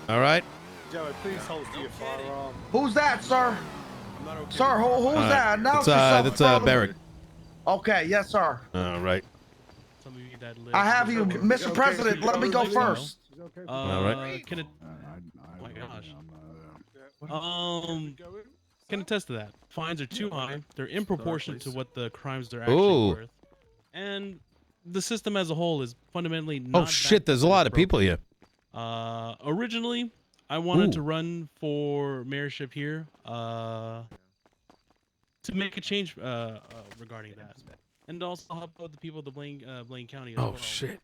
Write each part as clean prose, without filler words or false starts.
All right. Joey, please holster your firearm. Who's that, sir? Sir, who's that? Announce That's yourself. Barrick. Okay, yes, sir. All right. I have you, Mr. President. Let me go first. All right. Can it? Oh my gosh. Can attest to that. Fines are too high. They're in proportion to what the crimes are actually worth, and the system as a whole is fundamentally not. Oh shit! There's a lot of people here. Originally, I wanted to run for mayorship here. To make a change regarding that, and also help out the people of the Blaine County as well. Oh shit!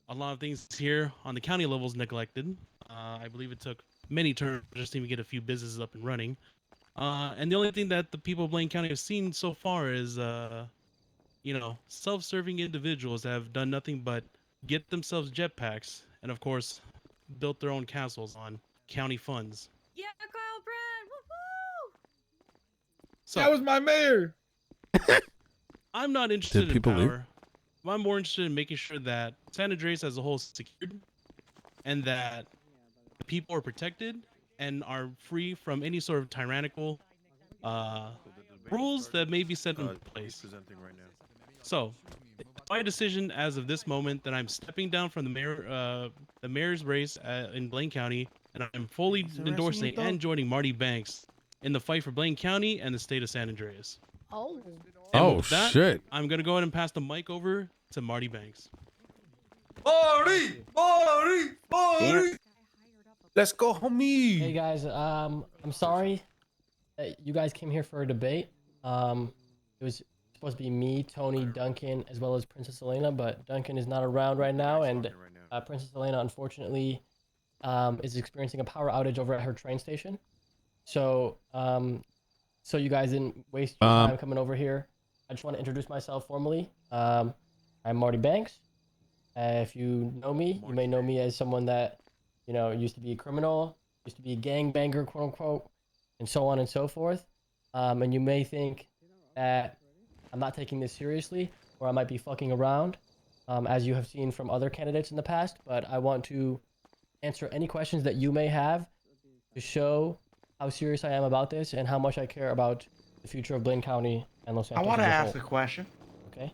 A lot of things here on the county level is neglected. I believe it took many terms just to even get a few businesses up and running. And the only thing that the people of Blaine County have seen so far is, you know, self-serving individuals that have done nothing but get themselves jetpacks and, of course, built their own castles on county funds. Yeah, Kyle Brad, woohoo! So, that was my mayor. I'm not interested in people power. leave? I'm more interested in making sure that San Andreas as a whole is secured and that the people are protected and are free from any sort of tyrannical rules that may be set in place. So, my decision as of this moment that I'm stepping down from the mayor's race in Blaine County, and I'm fully endorsing and joining Marty Banks in the fight for Blaine County and the state of San Andreas. Oh. And with that, shit! I'm gonna go ahead and pass the mic over to Marty Banks. Marty! Let's go, homie. Hey guys, I'm sorry that you guys came here for a debate. It was supposed to be me, Tony, Duncan, as well as Princess Elena, but Duncan is not around right now, and Princess Elena unfortunately is experiencing a power outage over at her train station. So, so you guys didn't waste your time coming over here. I just want to introduce myself formally. I'm Marty Banks. If you know me, you may know me as someone that, you know, used to be a criminal, used to be a gangbanger, quote unquote, and so on and so forth. And you may think that I'm not taking this seriously, or I might be fucking around, as you have seen from other candidates in the past. But I want to answer any questions that you may have to show how serious I am about this and how much I care about the future of Blaine County and Los Santos. I want to ask a question. Okay.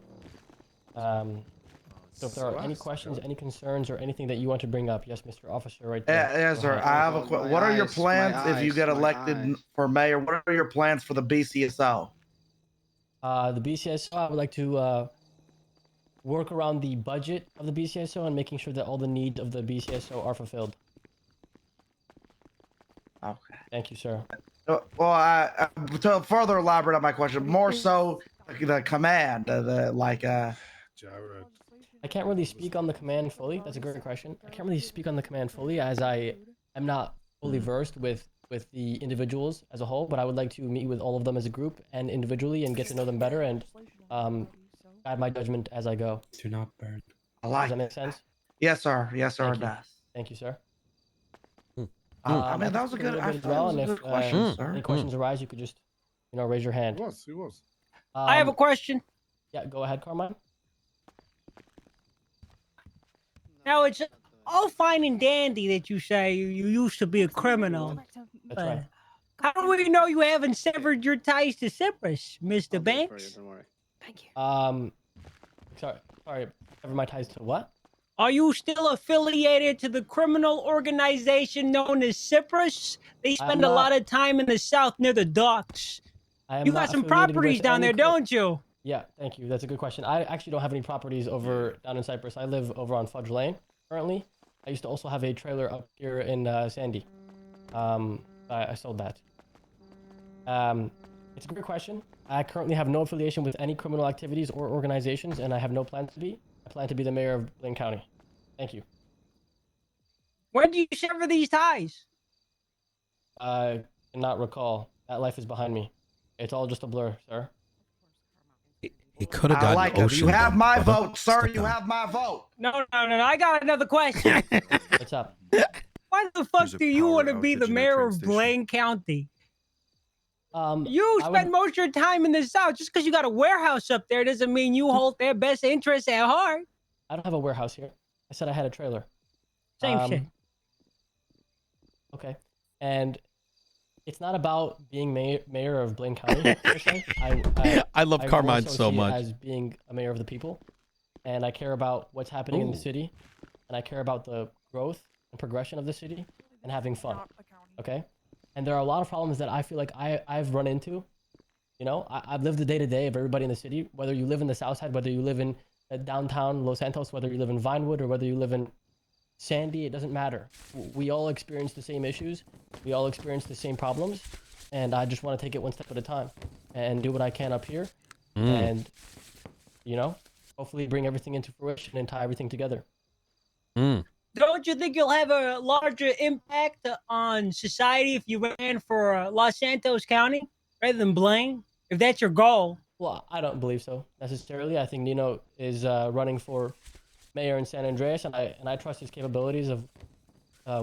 So if there are any questions, any concerns, or anything that you want to bring up, yes, Mr. Officer, right there. Yes, sir. I have a question. What are your plans if you get elected for mayor? What are your plans for the BCSO? The BCSO, I would like to work around the budget of the BCSO and making sure that all the needs of the BCSO are fulfilled. Okay. Thank you, sir. Well, to further elaborate on my question, more so the command, I can't really speak on the command fully. That's a great question. I can't really speak on the command fully as I am not fully versed with the individuals as a whole, but I would like to meet with all of them as a group and individually and get to know them better and guide my judgment as I go. Do not burn. I like. Does that make sense? Yes, sir. Yes, sir. It does. Thank you, sir. I mean, that was a good, question, sir. Any questions arise, you could just, you know, raise your hand. He was. I have a question. Yeah, go ahead, Carmine. Now, it's all fine and dandy that you say you used to be a criminal. That's right. How do we know you haven't severed your ties to Cyprus, Mr. Banks? Thank you. Sorry, sever my ties to what? Are you still affiliated to the criminal organization known as Cyprus? They spend a lot of time in the south near the docks. You got some properties down there, don't you? Yeah, thank you. That's a good question. I actually don't have any properties down in Cyprus. I live over on Fudge Lane currently. I used to also have a trailer up here in Sandy. I sold that. It's a great question. I currently have no affiliation with any criminal activities or organizations, and I have no plans to be. I plan to be the mayor of Blaine County. Thank you. When do you sever these ties? I cannot recall. That life is behind me. It's all just a blur, sir. He could have gotten like ocean. You have my vote, sir. You have my vote. No. I got another question. What's up? Why the fuck do you want to be the mayor of Blaine County? You spend most of your time in the South. Just because you got a warehouse up there doesn't mean you hold their best interests at heart. I don't have a warehouse here. I said I had a trailer. Same shit. Okay, and it's not about being mayor of Blaine County. Per se. I love more Carmine so so see it much. as being a mayor of the people, and I care about what's happening in the city, and I care about the growth and progression of the city and having fun. Okay, and there are a lot of problems that I feel like I've run into. You know, I've lived the day-to-day of everybody in the city, whether you live in the South Side, whether you live in downtown Los Santos, whether you live in Vinewood, or whether you live in Sandy, it doesn't matter. We all experience the same issues. We all experience the same problems. And I just want to take it one step at a time and do what I can up here. And, you know, hopefully bring everything into fruition and tie everything together. Don't you think you'll have a larger impact on society if you ran for Los Santos County rather than Blaine? If that's your goal. Well, I don't believe so necessarily. I think Nino is running for mayor in San Andreas, and I trust his capabilities of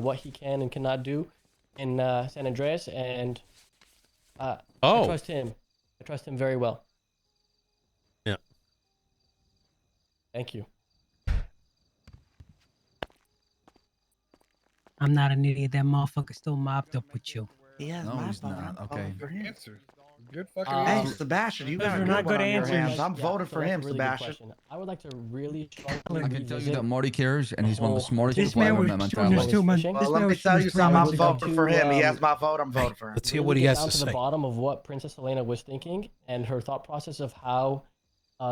what he can and cannot do in San Andreas, and I trust him. I trust him very well. Yeah. Thank you. I'm not an idiot. That motherfucker still mopped up with you. Yeah, No, he's not. Okay. Answer. Good fucking Hey, answer. Sebastian, you Those got are a not good one good on your answers. hands. I'm Yeah, voting so for that's him, a really good Sebastian. question. I would like to really strongly I can tell you revisit that Marty cares, and he's one of the smartest This people man I've ever was met in my shooting entire us life. too much. Fishing? This Well, let man me was tell shooting you us something. I'm three vote voting to, for him. He has my vote. I'm voting for him. Let's hear really what he get has down to the say. bottom of what Princess Elena was thinking and her thought process of how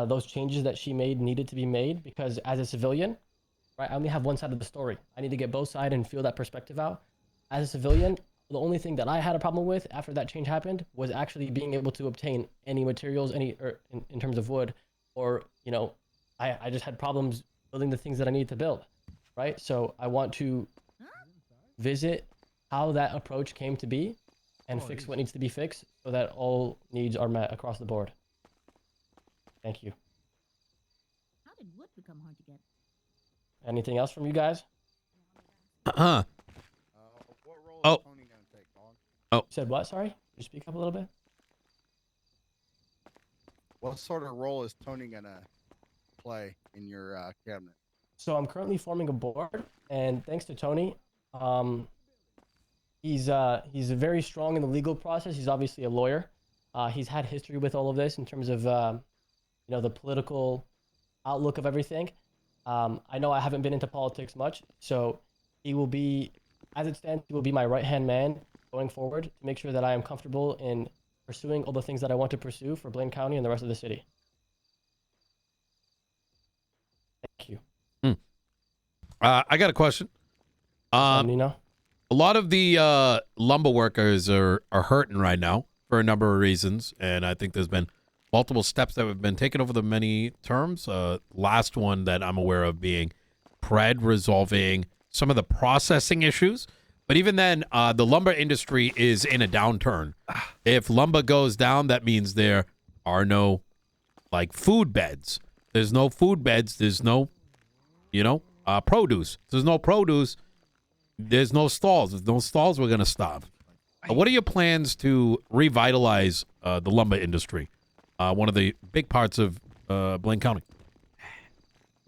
those changes that she made needed to be made. Because as a civilian, right, I only have one side of the story. I need to get both sides and feel that perspective out. As a civilian, the only thing that I had a problem with after that change happened was actually being able to obtain any materials, in terms of wood, or, you know, I just had problems building the things that I needed to build, right? So I want to visit how that approach came to be and fix what needs to be fixed so that all needs are met across the board. Thank you. How did wood become hard to get? Anything else from you guys? Uh-huh. What role Oh. is Tony gonna take, Dog? You said what? Sorry? Could you speak up a little bit? What sort of role is Tony gonna play in your cabinet? So I'm currently forming a board, and thanks to Tony, he's very strong in the legal process. He's obviously a lawyer. He's had history with all of this in terms of you know, the political outlook of everything. I know I haven't been into politics much, so he will be, as it stands, he will be my right-hand man going forward to make sure that I am comfortable in pursuing all the things that I want to pursue for Blaine County and the rest of the city. Thank you. I got a question. Nino? A lot of the lumber workers are hurting right now for a number of reasons, and I think there's been multiple steps that have been taken over the many terms. Last one that I'm aware of being Pred resolving some of the processing issues. But even then, the lumber industry is in a downturn. If lumber goes down, that means there are no, like, food beds. There's no food beds. There's no, you know, produce. There's no produce. There's no stalls. There's no stalls. We're going to stop. What are your plans to revitalize the lumber industry? One of the big parts of Blaine County.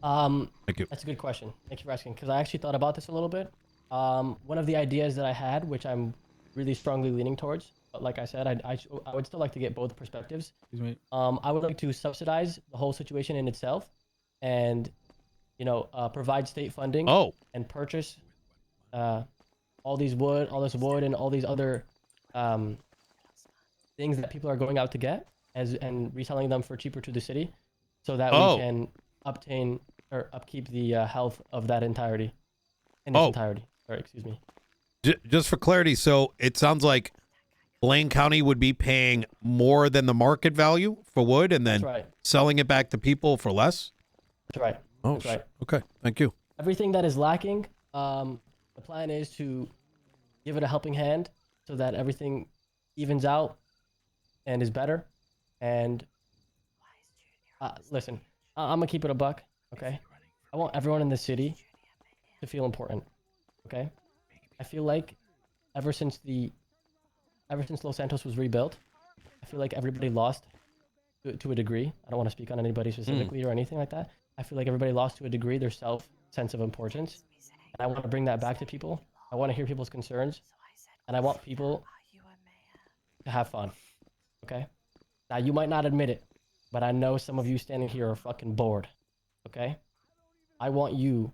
Thank you. That's a good question. Thank you for asking, because I actually thought about this a little bit. One of the ideas that I had, which I'm really strongly leaning towards, but like I said, I would still like to get both perspectives. Excuse me. I would like to subsidize the whole situation in itself, and, you know, provide state funding. And purchase all this wood, and all these other things that people are going out to get, and reselling them for cheaper to the city, so that we can obtain or upkeep the health of that entirety. In its entirety. Sorry, excuse me. Just for clarity, so it sounds like Blaine County would be paying more than the market value for wood, and then selling it back to people for less? That's right. Oh, That's right. Okay, thank you. Everything that is lacking, the plan is to give it a helping hand so that everything evens out and is better. And listen, I'm gonna keep it a buck, okay? I want everyone in the city to feel important, okay? I feel like ever since Los Santos was rebuilt, I feel like everybody lost to a degree. I don't want to speak on anybody specifically or anything like that. I feel like everybody lost to a degree their sense of importance. And I want to bring that back to people I want to hear people's concerns, and I want people to have fun. Okay? Now, you might not admit it, but I know some of you standing here are fucking bored. Okay? I want you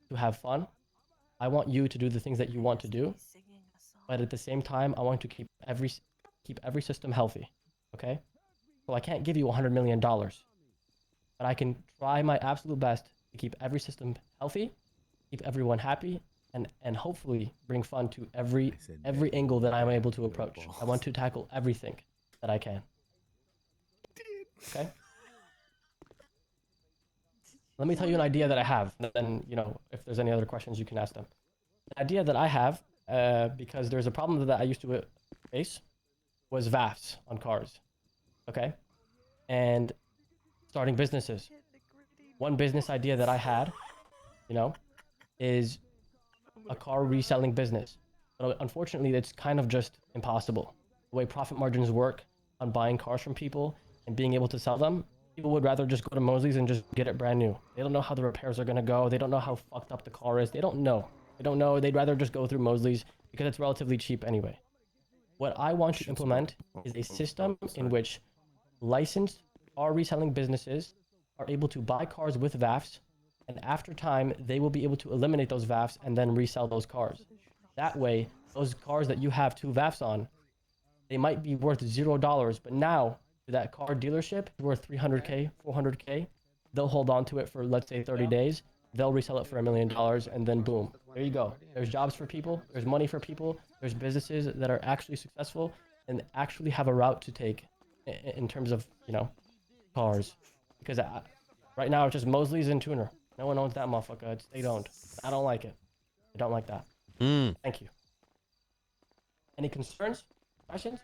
to have fun. I want you to do the things that you want to do. But at the same time, I want to keep every system healthy. Okay? So I can't give you $100 million. But I can try my absolute best to keep every system healthy, keep everyone happy, and hopefully bring fun to every angle that I'm able to approach. I want to tackle everything that I can. Okay? Let me tell you an idea that I have, and then, you know, if there's any other questions, you can ask them. The idea that I have, because there's a problem that I used to face, was VAFs on cars. Okay? And starting businesses. One business idea that I had, you know, is a car reselling business. But unfortunately, it's kind of just impossible. The way profit margins work on buying cars from people and being able to sell them, people would rather just go to Mosley's and just get it brand new. They don't know how the repairs are going to go. They don't know how fucked up the car is. They don't know. They don't know. They'd rather just go through Mosley's because it's relatively cheap anyway. What I want to implement is a system in which licensed car reselling businesses are able to buy cars with VAFs, and after time, they will be able to eliminate those VAFs and then resell those cars. That way, those cars that you have 2 VAFs on, they might be worth $0, but now, to that car dealership, worth $300K, $400K, they'll hold on to it for, let's say, 30 days. They'll resell it for $1 million, and then boom, there you go. There's jobs for people, there's money for people, there's businesses that are actually successful and actually have a route to take in terms of, you know, cars. Because right now, it's just Mosley's and Tuner. No one owns that motherfucker. It's state-owned. I don't like it. I don't like that. Thank you. Any concerns? Questions?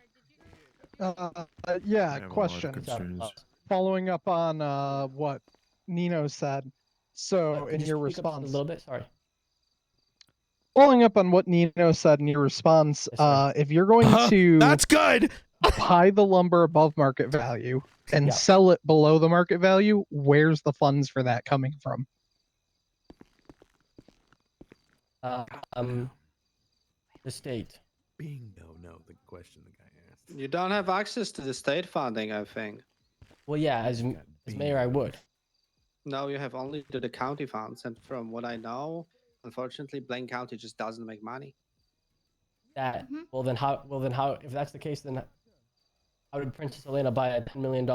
Yeah, question. Following up on what Nino said. So in your response, a little bit. Sorry. Following up on what Nino said in your response, if you're going to that's good. buy the lumber above market value and sell it below the market value, where's the funds for that coming from? The state. Bingo. No, the question the guy asked. You don't have access to the state funding, I think. Well, yeah, as mayor, I would. No, you have only to the county funds, and from what I know, unfortunately, Blaine County just doesn't make money. That well then how if that's the case, then how did Princess Elena buy a $10 million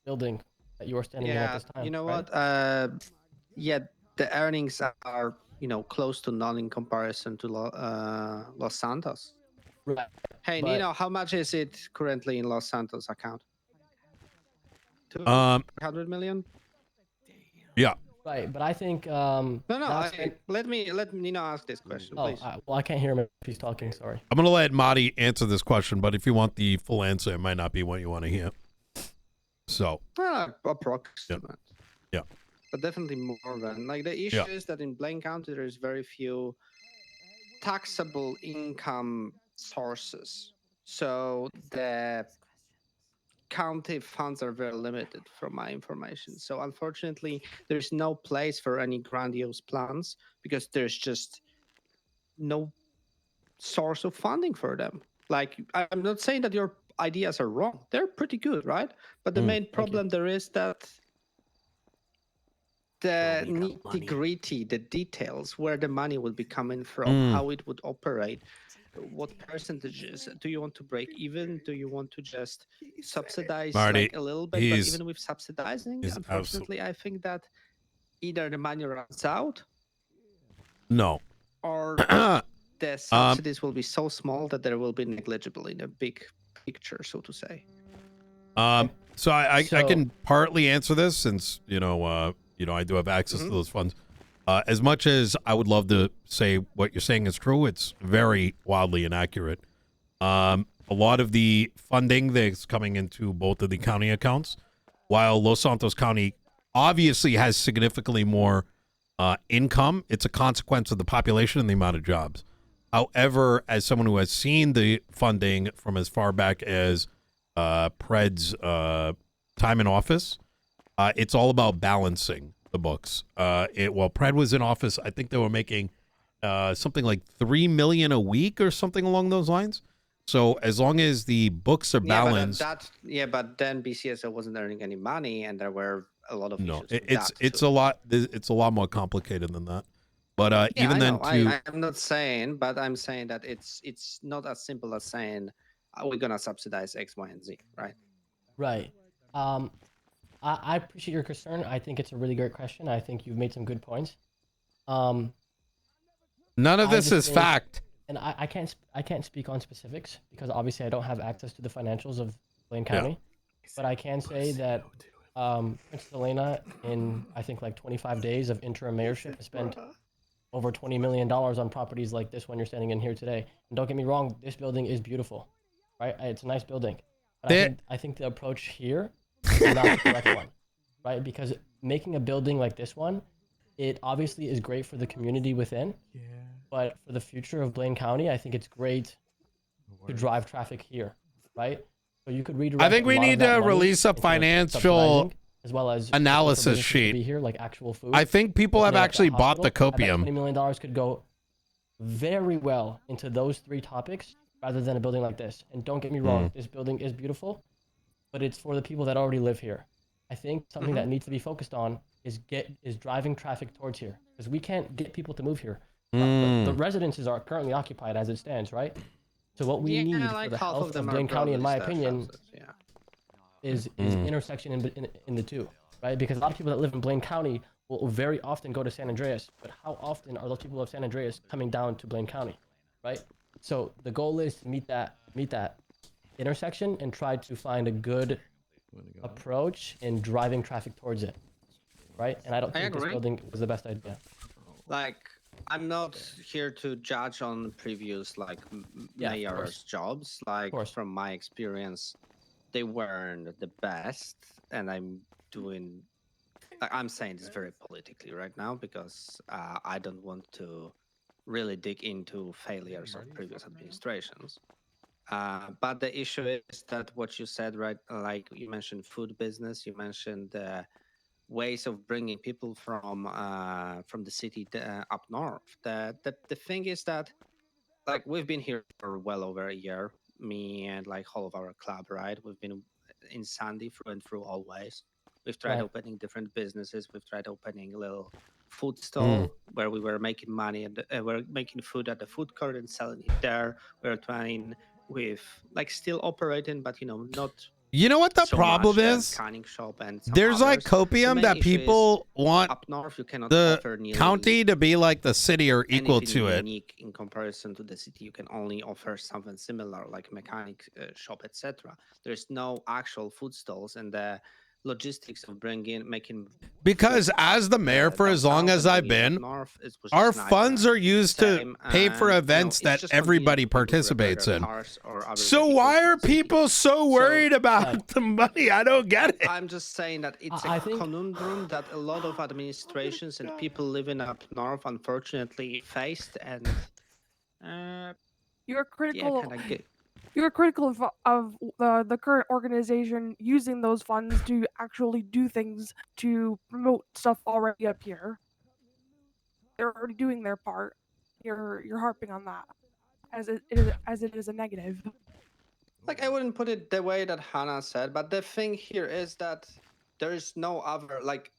building that you were standing in at this time? You know right? what? Yeah, the earnings are, you know, close to none in comparison to Los Santos. Right. Hey, Nino, how much is it currently in Los Santos account? 200 million? Yeah. Right, but I think let Nino ask this question, oh, please. Well, I can't hear him if he's talking. Sorry. I'm gonna let Marty answer this question, but if you want the full answer, it might not be what you want to hear. So. Approximate. Yeah. But definitely more than like the issue is that in Blaine County there is very few taxable income sources, so the county funds are very limited from my information. So unfortunately, there's no place for any grandiose plans because there's just no source of funding for them. Like, I'm not saying that your ideas are wrong. They're pretty good, right? But the main problem there is that the nitty-gritty, the details, where the money will be coming from, how it would operate, what percentages do you want to break even? Do you want to just subsidize Marty, like a little bit? But even with subsidizing, unfortunately, I think that either the money runs out, or the subsidies will be so small that they will be negligible in a big picture, so to say. So I can partly answer this since you know I do have access to those funds. As much as I would love to say what you're saying is true, it's very wildly inaccurate. A lot of the funding that's coming into both of the county accounts, while Los Santos County obviously has significantly more income, it's a consequence of the population and the amount of jobs. However, as someone who has seen the funding from as far back as Pred's time in office, it's all about balancing the books. While Pred was in office, I think they were making something like 3 million a week or something along those lines. So as long as the books are balanced, but then BCSO wasn't earning any money, and there were a lot of issues. It's a lot more complicated than that. But even then, I'm not saying, but I'm saying that it's not as simple as saying we're gonna subsidize X, Y, and Z, right? Right. I appreciate your concern. I think it's a really great question. I think you've made some good points. None of this is fact. And I can't speak on specifics because obviously I don't have access to the financials of Blaine County. Yeah. But I can say that Princess Elena, in I think like 25 days of interim mayorship, has spent over $20 million on properties like this one you're standing in here today. And don't get me wrong, this building is beautiful, right? It's a nice building. But I think the approach here is not the correct one, right? Because making a building like this one, it obviously is great for the community within. Yeah. But for the future of Blaine County, I think it's great to drive traffic here, right? So you could redirect. I think we need to release a financial as well as analysis sheet. Be here, like actual food. I think people have actually bought the copium. $20 million could go very well into those 3 topics rather than a building like this. And don't get me wrong, this building is beautiful, but it's for the people that already live here. I think something that needs to be focused on is driving traffic towards here, because we can't get people to move here. The residences are currently occupied as it stands, right? So what we need for the health of Blaine County, in my opinion, is intersection in the two, right? Because a lot of people that live in Blaine County will very often go to San Andreas, but how often are those people of San Andreas coming down to Blaine County, right? So the goal is to meet that intersection and try to find a good approach in driving traffic towards it, right? And I don't think this building was the best idea. Like, I'm not here to judge on previous mayor's jobs. Like, from my experience, they weren't the best, and I'm saying this very politically right now because I don't want to really dig into failures of previous administrations. But the issue is that what you said, right? Like you mentioned food business, you mentioned ways of bringing people from the city up north. The thing is that, like, we've been here for well over a year, me and like all of our club, right? We've been in Sandy through and through always. We've tried opening different businesses. We've tried opening a little food stall where we were making money and we're making food at the food court and selling it there. We're trying with like still operating, but not. You know what the problem is? Shop and there's like copium that people want up north. You cannot the county to be like the city or equal to it. Unique in comparison to the city, you can only offer something similar like mechanic shop, etc. There's no actual food stalls, and the logistics of making. Because as the mayor for as long as I've been, our funds are used to pay for events that everybody participates in. So why are people so worried about the money? I don't get it. I'm just saying that it's a conundrum that a lot of administrations and people living up north unfortunately faced, and you're critical. You're critical of the current organization using those funds to actually do things to promote stuff already up here. They're already doing their part. You're harping on that as it is a negative. Like, I wouldn't put it the way that Hannah said, but the thing here is that there is no other, like,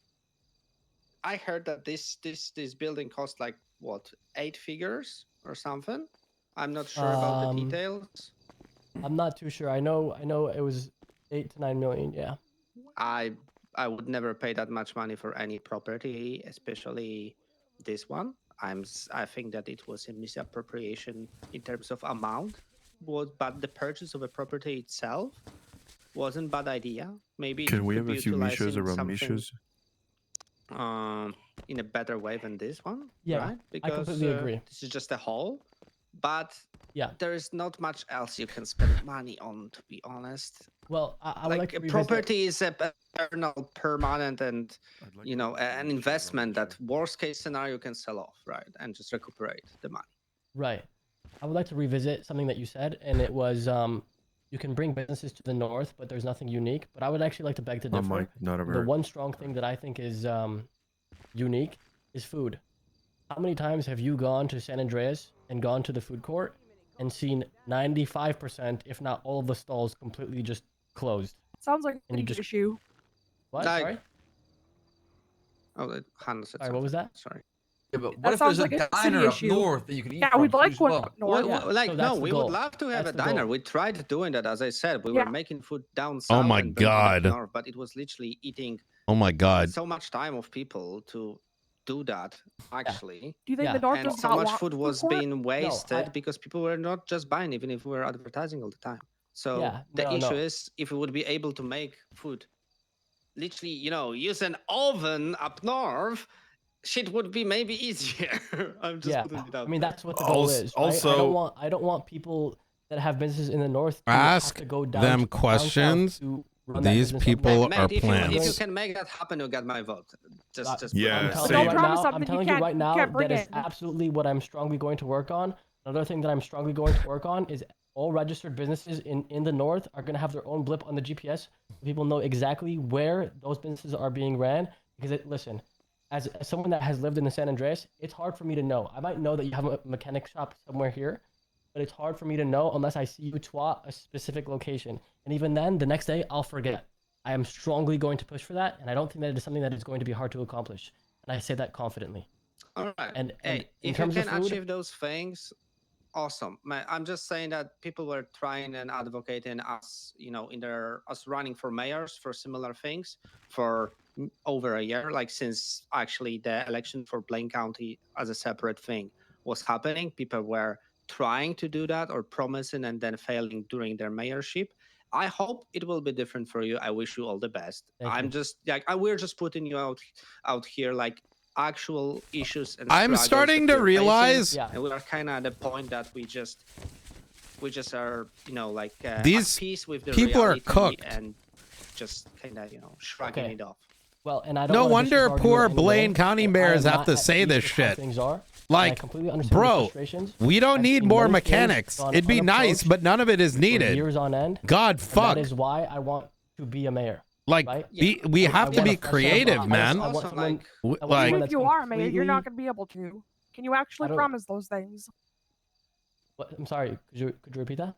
I heard that this building cost like what, 8 figures or something. I'm not sure about the details. I'm not too sure. I know it was 8 to 9 million. Yeah. I would never pay that much money for any property, especially this one. I think that it was a misappropriation in terms of amount, but the purchase of a property itself wasn't a bad idea. Maybe can we have a few Mishas around Mishas? In a better way than this one. Yeah, right? Because I completely agree. This is just a hall, but yeah, there is not much else you can spend money on, to be honest. Well, I would like to property is a permanent, and an investment that worst case scenario you can sell off, right, and just recuperate the money. Right. I would like to revisit something that you said, and it was you can bring businesses to the north, but there's nothing unique. But I would actually like to beg to differ. The one strong thing that I think is unique is food. How many times have you gone to San Andreas and gone to the food court and seen 95%, if not all of the stalls completely just closed? Sounds like And you an just issue. What? Like- Sorry. Oh, Hannah said Sorry, what was that? Sorry. Yeah, but That what if sounds there's like a a city diner up issue. north that you can eat Yeah, from? we'd like Choose one well. up north. Yeah, Like, so no, that's the we goal. would love to have That's a the diner. goal. We tried doing that, as I said. We Yeah. were making food down Oh south my and bringing it up God. north, but it was literally eating Oh my God. so much time of people to do that, actually. Do you think Yeah. the north And does so not much want food was court? being wasted I- because people were not just buying, even if we were advertising all the time. So Yeah, the no, issue no. is if we would be able to make food, literally, use an oven up north, shit would be maybe easier. I'm just Yeah, putting it out I mean there. that's what the goal is. Right? I don't want people that have businesses in the north to Ask have to go down them down south questions. to run that These business up people north. Mate, are if you plants. can make that happen, you'll get my vote. Just Yeah, I'm same. telling Don't you right promise now. something I'm you telling you can't- right you now can't bring that is in. absolutely what I'm strongly going to work on. Another thing that I'm strongly going to work on is all registered businesses in the north are going to have their own blip on the GPS. So people know exactly where those businesses are being ran. Because listen, as someone that has lived in the San Andreas, it's hard for me to know. I might know that you have a mechanic shop somewhere here, but it's hard for me to know unless I see you twat a specific location. And even then, the next day, I'll forget. I am strongly going to push for that, and I don't think that it is something that is going to be hard to accomplish. And I say that confidently. All right. And Hey, in if you terms can of food, achieve those things, awesome. I'm just saying that people were trying and advocating us, us running for mayors for similar things for over a year, like since actually the election for Blaine County as a separate thing was happening. People were trying to do that or promising and then failing during their mayorship. I hope it will be different for you. I wish you all the best. Thank you. Just like we're just putting you out here like actual issues and I'm struggles starting that to we're realize- facing, and we are kind of at the point that we just are These at peace with the people are reality cooked. and just kind of shrugging Okay. it off. well, and I don't No wanna wonder disregard you poor in any way, Blaine County but I mayors am have not to at say peace this with how shit. things are. Like, I completely understand your bro, frustrations. we don't I've need seen more many things mechanics. gone It'd be nice, unapproached but none of it is for needed. years on end. God, And fuck. that is why I want to be a mayor. Like, right? we have I to want be a fresh set of creative, eyes. man. I want Also, someone. like- I want Like- someone Even if that's you are a mayor, you're not completely- going to be able to. Can you actually don't- promise those things? What? I'm sorry. Could you repeat that?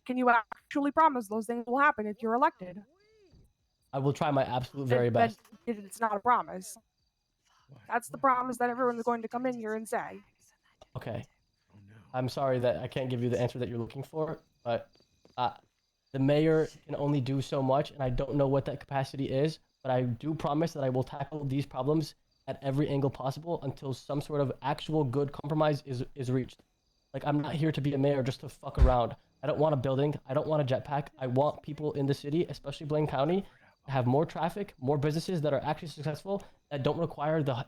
Can you actually promise those things will happen if you're elected? I will try my absolute very Then best. it's not a promise. That's the promise that everyone's going to come in here and say. Okay. I'm sorry that I can't give you the answer that you're looking for, but the mayor can only do so much, and I don't know what that capacity is, but I do promise that I will tackle these problems at every angle possible until some sort of actual good compromise is reached. Like, I'm not here to be a mayor just to fuck around. I don't want a building. I don't want a jetpack. I want people in the city, especially Blaine County, to have more traffic, more businesses that are actually successful, that don't require the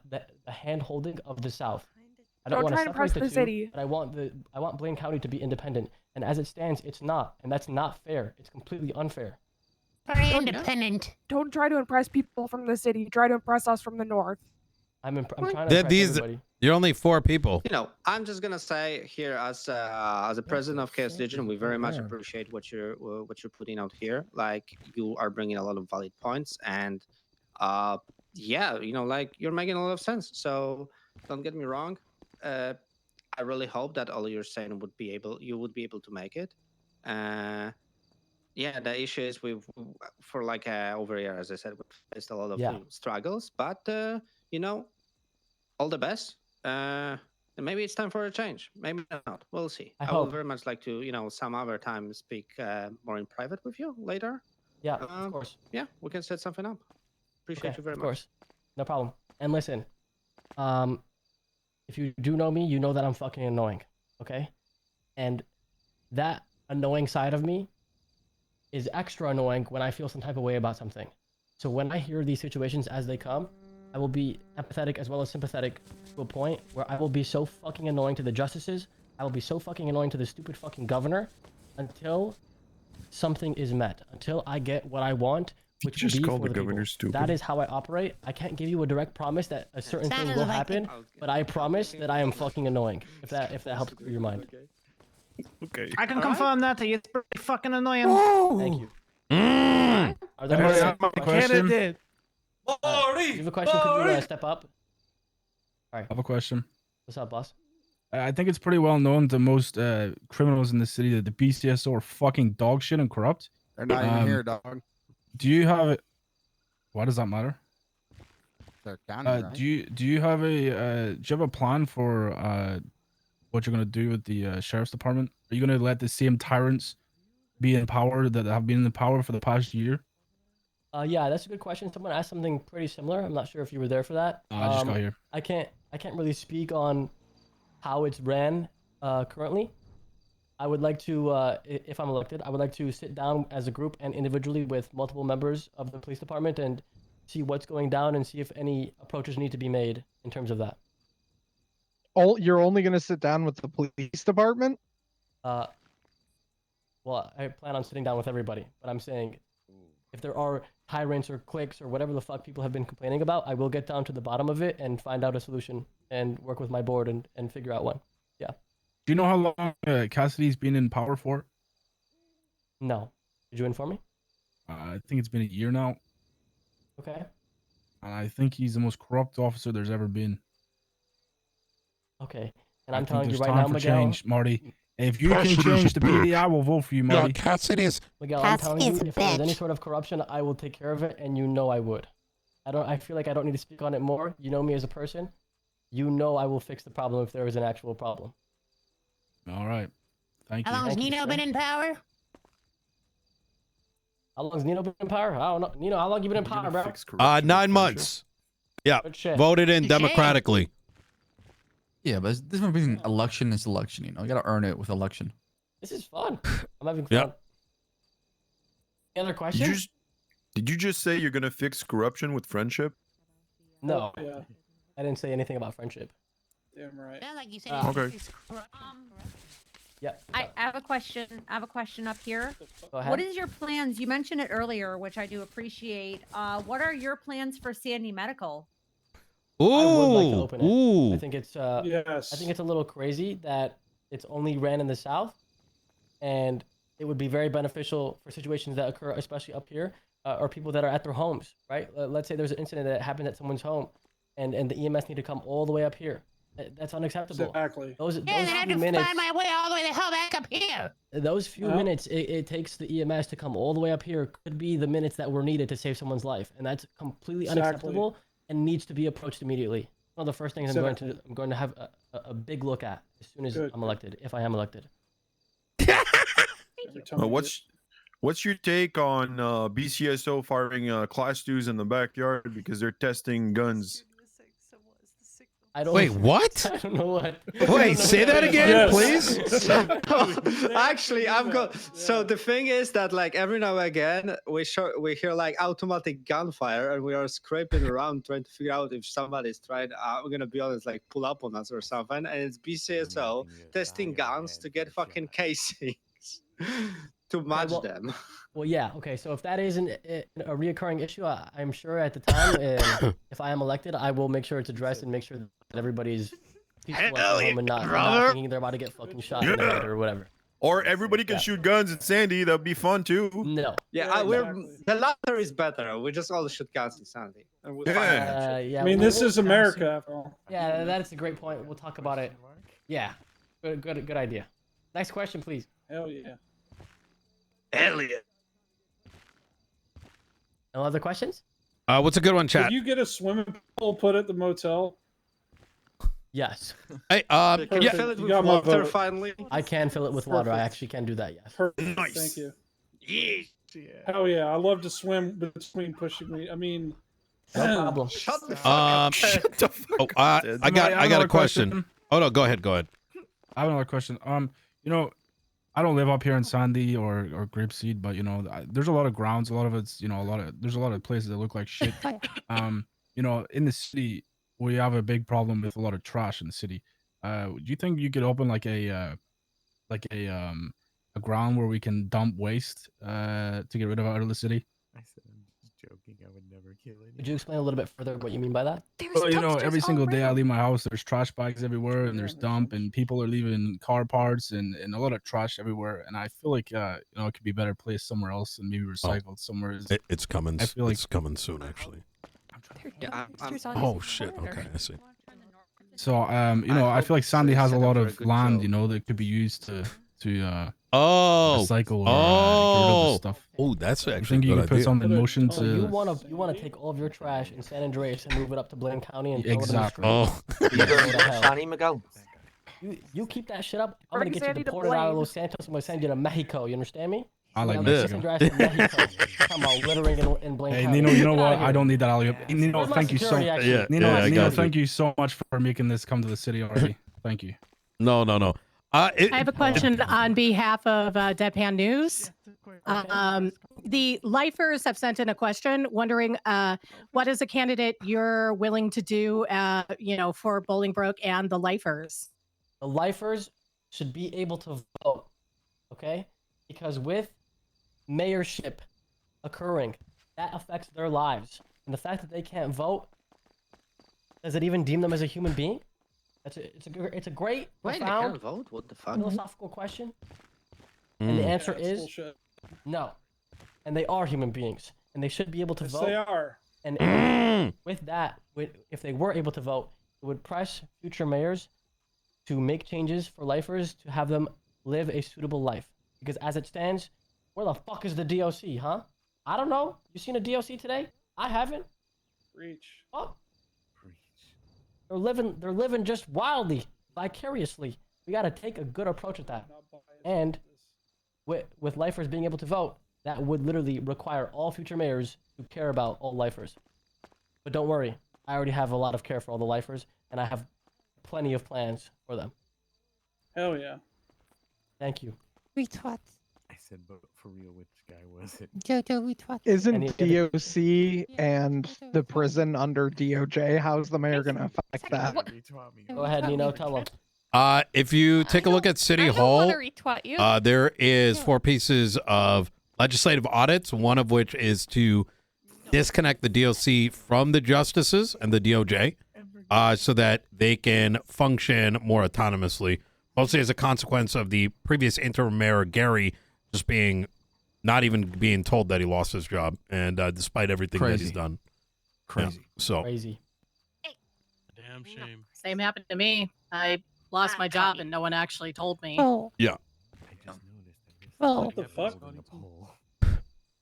hand-holding of the South. I don't Don't want try to to press separate the the two, city. but I want Blaine County to be independent. And as it stands, it's not, and that's not fair. It's completely unfair. Very independent. Don't try to impress people from the city. Try to impress us from the north. I'm trying to They're impress these. everybody. You're only 4 people. I'm just gonna say here, as a president of Chaos Legion, we very much appreciate what you're putting out here. Like, you are bringing a lot of valid points, and yeah, like, you're making a lot of sense. So don't get me wrong. I really hope that all you're saying you would be able to make it. Yeah, the issue is for like over here, as I said, we faced a lot of struggles, but all the best. And maybe it's time for a change. Maybe not. We'll see. I would very much like to, some other time speak more in private with you later. Yeah, of course. Yeah, we can set something up. Appreciate you very much. Of course. No problem. And listen, if you do know me, you know that I'm fucking annoying, okay? And that annoying side of me is extra annoying when I feel some type of way about something. So when I hear these situations as they come, I will be empathetic as well as sympathetic to a point where I will be so fucking annoying to the justices, I will be so fucking annoying to the stupid fucking governor until something is met, until I get what I want, which will Just be call for the the governor people. stupid. That is how I operate. I can't give you a direct promise that a certain thing will happen, but I promise that I am fucking annoying, if that helps clear your mind. Okay. I can confirm that to you. It's pretty fucking annoying. Thank you. Are there Alright, more I have a question. Do you have a question? Could you step up? I have a question. What's up, boss? I think it's pretty well known to most criminals in the city that the BCSO are fucking dog shit and corrupt. They're not even here, dog. Do you have it? Why does that matter? They're county, right? Do you have a plan for what you're gonna do with the sheriff's department? Are you gonna let the same tyrants be in power that have been in power for the past year? Yeah, that's a good question. Someone asked something pretty similar. I'm not sure if you were there for that. I just got here. I can't really speak on how it's ran currently. I would like to, if I'm elected, I would like to sit down as a group and individually with multiple members of the police department and see what's going down and see if any approaches need to be made in terms of that. You're only going to sit down with the police department? Well, I plan on sitting down with everybody, but I'm saying if there are tyrants or cliques or whatever the fuck people have been complaining about, I will get down to the bottom of it and find out a solution and work with my board and figure out one. Yeah. Do you know how long Cassidy's been in power for? No. Did you inform me? I think it's been a year now. Okay. And I think he's the most corrupt officer there's ever been. Okay. And I'm telling you right now, Miguel. Change, Marty. If you can change the PD, I will vote for you, Marty. Yeah, Cassidy's. Miguel, I'm telling you, if there's any sort of corruption, I will take care of it, and you know I would. I feel like I don't need to speak on it more. You know me as a person. You know I will fix the problem if there is an actual problem. All right. Thank you. How long has Nino been in power? How long has Nino been in power? I don't know. Nino, how long you been in power, bro? 9 months. Yeah. Voted in democratically. Yeah, but it's different between election is election. You gotta earn it with election. This is fun. I'm having fun. Yeah. Any other questions? Did you just say you're gonna fix corruption with friendship? No. I didn't say anything about friendship. Damn right. Yeah, like you said. Okay. Yeah. I have a question. I have a question up here. Go ahead. What is your plans? You mentioned it earlier, which I do appreciate. What are your plans for Sandy Medical? I would like to open it. Ooh. I think it's I think it's a little crazy that it's only ran in the South, and it would be very beneficial for situations that occur, especially up here, or people that are at their homes, right? Let's say there's an incident that happened at someone's home, and the EMS need to come all the way up here. That's unacceptable. Exactly. Those Yeah, then I have few to minutes. find my way all the way the hell back up here. Those few minutes it takes the EMS to come all the way up here could be the minutes that were needed to save someone's life, and that's completely unacceptable and needs to be approached immediately. One of the first things I'm going to have a big look at as soon as I'm elected, if I am elected. What's your take on BCSO firing Class 2s in the backyard because they're testing guns? Wait, what? I don't know what. Wait, say that again, please. Actually, I'm going. So the thing is that like every now and again we hear like automatic gunfire, and we are scraping around trying to figure out if somebody's trying. I'm gonna be honest, like pull up on us or something, and it's BCSO testing guns to get fucking casings to match them. Well, yeah, okay. So if that isn't a reoccurring issue, I'm sure at the time, if I am elected, I will make sure it's addressed and make sure that everybody's peaceful at home and not thinking they're about to get fucking shot in the head or whatever. Or everybody can shoot guns at Sandy. That'd be fun too. No. Yeah, the latter is better. We just all shoot guns in Sandy. Yeah. I mean, this is America, after all. Yeah, that's a great point. We'll talk about it. Yeah. Good idea. Next question, please. Hell yeah. Elliot. No other questions? What's a good one, chat? Did you get a swimming pool put at the motel? Yes. Hey, Can you fill it with water finally? I can fill it with water. I actually can do that, yes. Perfect. Nice. Thank you. Yeah. Hell yeah. I love to swim between pushing me. I mean, no problem. Shut the fuck up. Shut the fuck up. I got a question. Oh no, go ahead. I have another question. I don't live up here in Sandy or Grapeseed, but there's a lot of grounds. A lot of it's there's a lot of places that look like shit. In the city we have a big problem with a lot of trash in the city. Do you think you could open like a ground where we can dump waste to get rid of it out of the city? I said I'm just joking. I would never kill anyone. Could you explain a little bit further what you mean by that? Well, every single day I leave my house, there's trash bags everywhere, and there's dump, and people are leaving car parts and a lot of trash everywhere. And I feel like it could be better placed somewhere else and maybe recycled somewhere. It's coming. I feel like it's coming soon, actually. Yeah, Oh shit. Okay, I see. So you know, I feel like Sandy has a lot of land, you know, that could be used to recycle or get rid of the stuff. Oh, that's I actually think a you good could put idea. something in motion So you to wanna take all of your trash in San Andreas and move it up to Blaine County and throw it in the exactly. street? You Go gonna to do hell. it, Sonny Miguel? You keep that shit up. I'm gonna Bring get you Sandy to deported out of Blaine. Los Santos. I'm gonna send you to Mexico. You understand me? I like Now, Mexico. San Andreas to Mexico. Talking about littering in Blaine Hey, County. Nino, you know Get what? outta here. I don't need that alley. Nino, Where's my thank you so security, much. actually? Yeah, Nino, I Nino, got thank you so much for making this come to the city already. Thank you. No. I have a question on behalf of Deadpan News. The lifers have sent in a question wondering what is a candidate you're willing to do, for Bolingbroke and the lifers? The lifers should be able to vote, okay? Because with mayorship occurring, that affects their lives. And the fact that they can't vote, does it even deem them as a human being? It's a great, Wait, they profound, can't vote? What the fuck? philosophical question. And the answer is no. And they are human beings, and they should be able to vote. They are. And with that, if they were able to vote, it would press future mayors to make changes for lifers to have them live a suitable life. Because as it stands, where the fuck is the DOC, huh? I don't know. You seen a DOC today? I haven't. Reach. Oh. They're living just wildly, vicariously. We gotta take a good approach at that. And with lifers being able to vote, that would literally require all future mayors to care about all lifers. But don't worry, I already have a lot of care for all the lifers, and I have plenty of plans for them. Hell yeah. Thank you. I said, but for real, which guy was it? Isn't DOC and the prison under DOJ? How's the mayor going to affect that? Go ahead, Nino, tell them. If you take a look at City Hall, there is 4 pieces of legislative audits, one of which is to disconnect the DOC from the justices and the DOJ so that they can function more autonomously, mostly as a consequence of the previous interim mayor, Gary, just not even being told that he lost his job, and despite everything that he's done. Crazy. Yeah, so. Crazy. Damn shame. Same happened to me. I lost my job and no one actually told me. Yeah. What the fuck?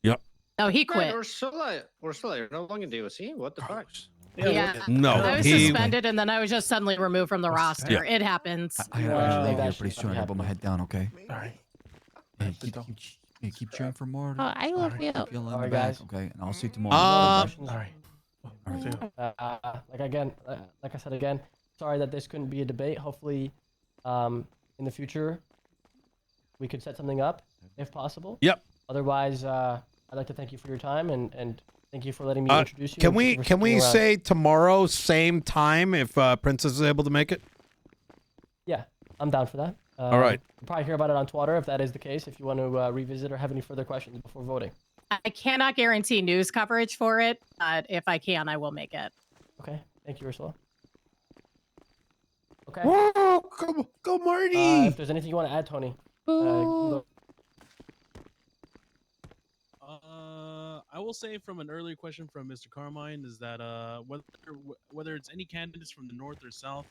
Yep. No, he quit. We're still no longer DOC. What the fuck? Yeah. No, I was suspended and then I was just suddenly removed from the roster. Yeah. It happens. I gotta leave here pretty soon. I gotta put my head down, okay? All right. Hey, keep cheering for more. Oh, I love you. Keep yelling in All the right, back, guys. okay? And I'll see you tomorrow. All right. Like I said again, sorry that this couldn't be a debate. Hopefully, in the future, we could set something up if possible. Yep. Otherwise, I'd like to thank you for your time and thank you for letting me introduce you. Can and we for can we sticking around. say tomorrow same time if Princess is able to make it? Yeah, I'm down for that. All right. You'll probably hear about it on Twitter if that is the case. If you want to revisit or have any further questions before voting. I cannot guarantee news coverage for it, but if I can, I will make it. Okay. Thank you, Ursula. Okay. Whoa, go Marty! If there's anything you want to add, Tony. I will say from an earlier question from Mr. Carmine is that whether it's any candidates from the north or south,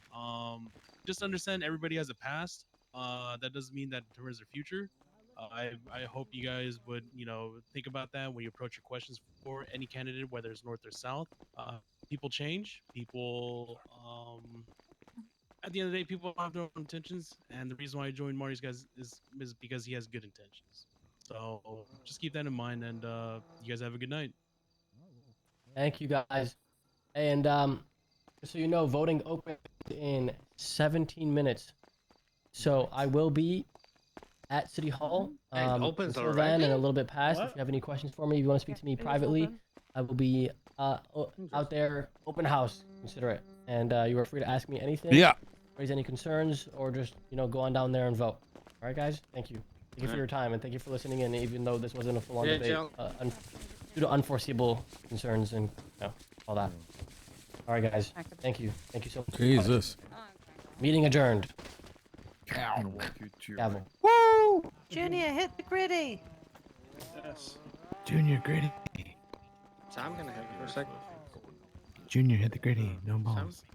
just understand everybody has a past. That doesn't mean that determines their future. I hope you guys would think about that when you approach your questions for any candidate, whether it's north or south. People change. People at the end of the day, people have their own intentions, and the reason why I joined Marty's guys is because he has good intentions. So just keep that in mind, and you guys have a good night. Thank you, guys. And just so you know, voting opens in 17 minutes. So I will be at City Hall opens until already? then and a little bit past. If you have any questions for me, if you want to speak to me privately, I will be out there, open house, consider it. And you are free to ask me anything. Yeah. Raise any concerns, or just go on down there and vote. All right, guys. Thank you. Thank you for your time, and thank you for listening in, even though this wasn't a full-on debate due to unforeseeable concerns and all that. All right, guys. Thank you. Thank you so much. Jesus. Meeting adjourned. Gavel. Woo! Junior, hit the gritty. Yes. Junior gritty. So I'm gonna have it for a second. Junior hit the gritty. No balls.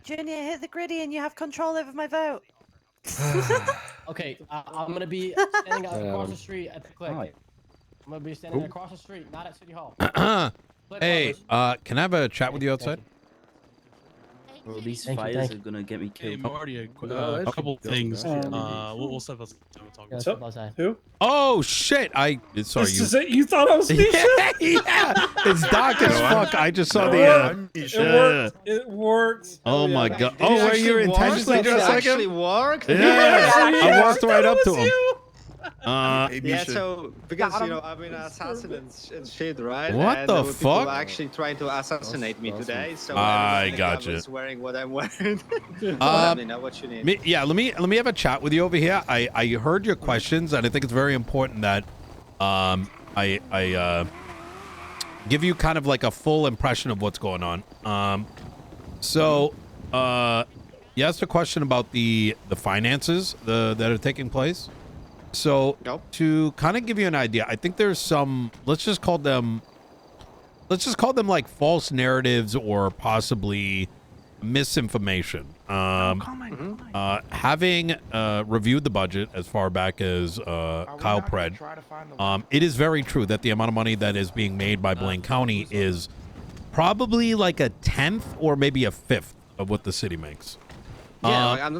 Junior, hit the gritty and you have control over my vote. Okay, I'm gonna be standing across the street at the click. I'm gonna be standing across the street, not at City Hall. Hey, can I have a chat with you outside? Well, these Thank you, fires thank are gonna get me Hey, killed. Marty, a couple things. We'll step aside and talk about. Step outside. Who? Oh shit! Sorry, This is it? You thought I was Misha? yeah, it's dark as fuck. I just saw the. It worked. It worked. Oh my god! Did it Oh, were actually you work? intentionally Did it dressed like actually him? work? Yeah, I walked right up to him. Yeah, so because I'm an assassin and shit, right? What and the people fuck? are actually trying to assassinate me today. So I I gotcha. was wearing what I'm wearing. Let me know what you need. Let me have a chat with you over here. I heard your questions, and I think it's very important that I give you kind of like a full impression of what's going on. So you asked a question about the finances that are taking place. So to kind of give you an idea, I think there's some, let's just call them like false narratives or possibly misinformation. Having reviewed the budget as far back as Kyle Pred, it is very true that the amount of money that is being made by Blaine County is probably like a 10th or maybe a 5th of what the city makes. Yeah, like, I'm